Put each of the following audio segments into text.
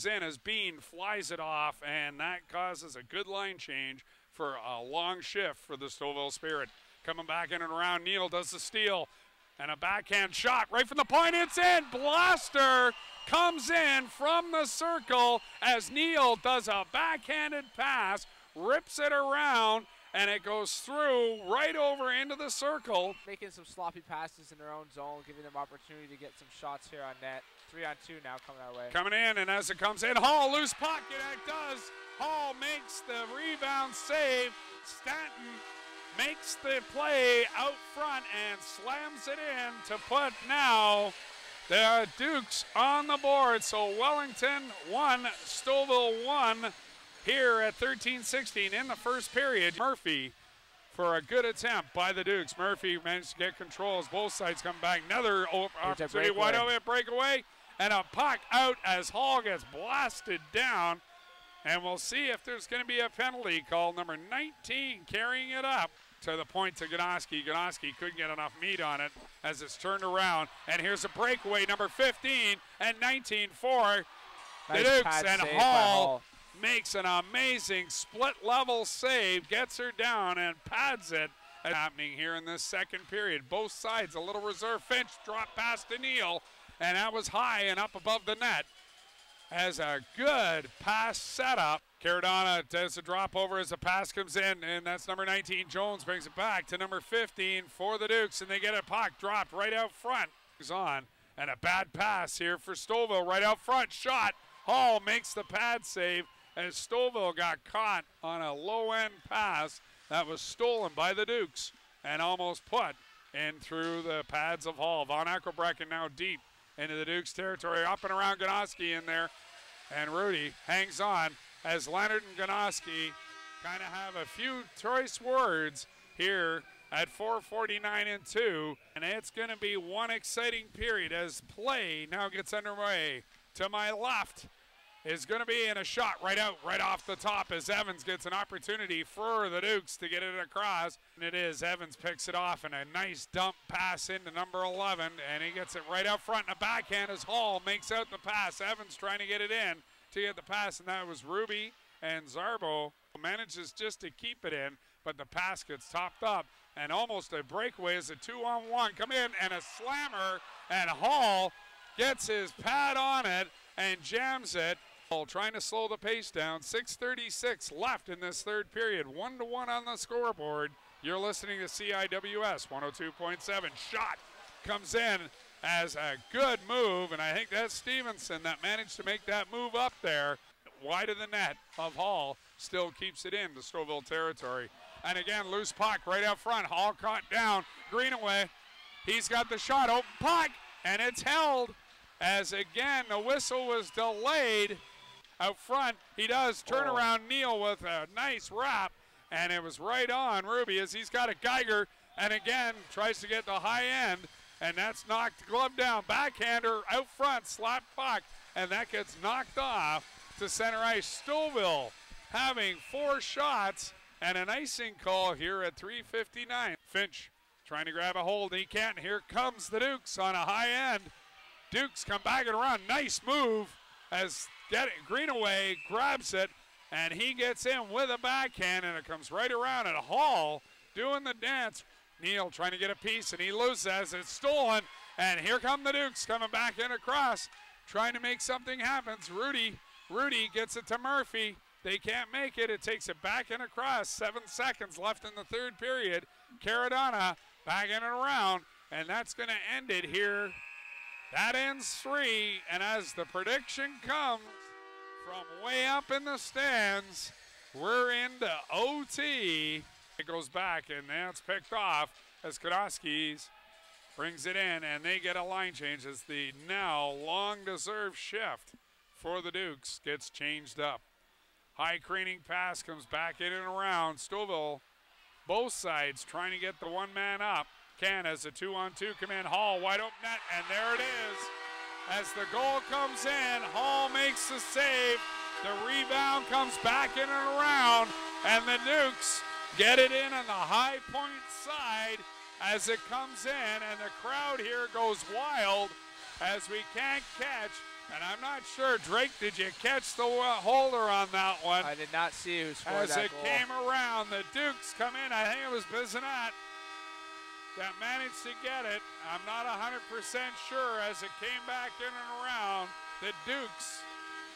goes in as Bean flies it off, and that causes a good line change for a long shift for the Stouffville Spirit. Coming back in and around, Neal does the steal, and a backhand shot right from the point. It's in. Blaster comes in from the circle as Neal does a backhanded pass, rips it around, and it goes through right over into the circle. Making some sloppy passes in their own zone, giving them opportunity to get some shots here on net. 3-on-2 now coming our way. Coming in, and as it comes in, Hall, loose puck, and it does. Hall makes the rebound save. Stanton makes the play out front and slams it in to put now the Dukes on the board. So Wellington 1, Stouffville 1 here at 13-16 in the first period. Murphy for a good attempt by the Dukes. Murphy managed to get control as both sides come back. Another opportunity, wide open breakaway, and a puck out as Hall gets blasted down. And we'll see if there's going to be a penalty call. Number 19 carrying it up to the point to Ganoski. Ganoski couldn't get enough meat on it as it's turned around. And here's a breakaway, number 15 and 19 for the Dukes. And Hall makes an amazing split-level save, gets her down and pads it. Happening here in this second period. Both sides a little reserve. Finch dropped past to Neal, and that was high and up above the net. As a good pass setup. Caradonna does a drop over as the pass comes in, and that's number 19. Jones brings it back to number 15 for the Dukes, and they get a puck dropped right out front. He's on, and a bad pass here for Stouffville right out front. Shot. Hall makes the pad save as Stouffville got caught on a low-end pass that was stolen by the Dukes and almost put in through the pads of Hall. Von Eckelbrecken now deep into the Dukes territory, up and around Ganoski in there. And Rudy hangs on as Leonard and Ganoski kind of have a few choice words here at 4:49-2. And it's going to be one exciting period as play now gets underway. To my left is going to be in a shot right out, right off the top as Evans gets an opportunity for the Dukes to get it across. And it is. Evans picks it off and a nice dump pass into number 11. And he gets it right out front in a backhand as Hall makes out the pass. Evans trying to get it in to get the pass, and that was Ruby, and Zarbo manages just to keep it in, but the pass gets topped up. And almost a breakaway as a 2-on-1 come in and a slammer, and Hall gets his pad on it and jams it. Trying to slow the pace down. 6:36 left in this third period. 1-1 on the scoreboard. You're listening to CIWS 102.7. Shot comes in as a good move, and I think that's Stevenson that managed to make that move up there. Wide of the net of Hall. Still keeps it in the Stouffville territory. And again, loose puck right out front. Hall caught down. Greenaway. He's got the shot. Open puck, and it's held as again the whistle was delayed. Out front, he does turn around Neal with a nice wrap, and it was right on Ruby as he's got a Geiger, and again tries to get the high end, and that's knocked the glove down. Backhander out front, slap puck, and that gets knocked off to center ice. Stouffville having 4 shots and an icing call here at 3:59. Finch trying to grab a hold, and he can't. Here comes the Dukes on a high end. Dukes come back and around. Nice move as Greenaway grabs it, and he gets in with a backhand, and it comes right around, and Hall doing the dance. Neal trying to get a piece, and he loses as it's stolen, and here come the Dukes coming back in across, trying to make something happen. Rudy gets it to Murphy. They can't make it. It takes it back and across. 7 seconds left in the third period. Caradonna back in and around, and that's going to end it here. That ends 3, and as the prediction comes from way up in the stands, we're into OT. It goes back, and that's picked off as Kodoskis brings it in, and they get a line change as the now long-deserved shift for the Dukes gets changed up. High craning pass comes back in and around. Stouffville, both sides trying to get the one man up. Can as a 2-on-2 come in. Hall wide open net, and there it is. As the goal comes in, Hall makes the save. The rebound comes back in and around, and the Dukes get it in on the high point side as it comes in, and the crowd here goes wild as we can't catch And I'm not sure, Drake, did you catch the holder on that one? I did not see who scored As that it goal. came around, the Dukes come in. I think it was Bissonette that managed to get it. I'm not 100% sure. As it came back in and around, the Dukes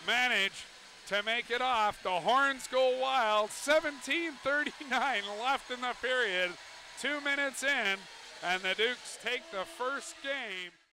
managed to make it off. The Horns go wild. 17:39 left in the period. 2 minutes in, and the Dukes take the first game.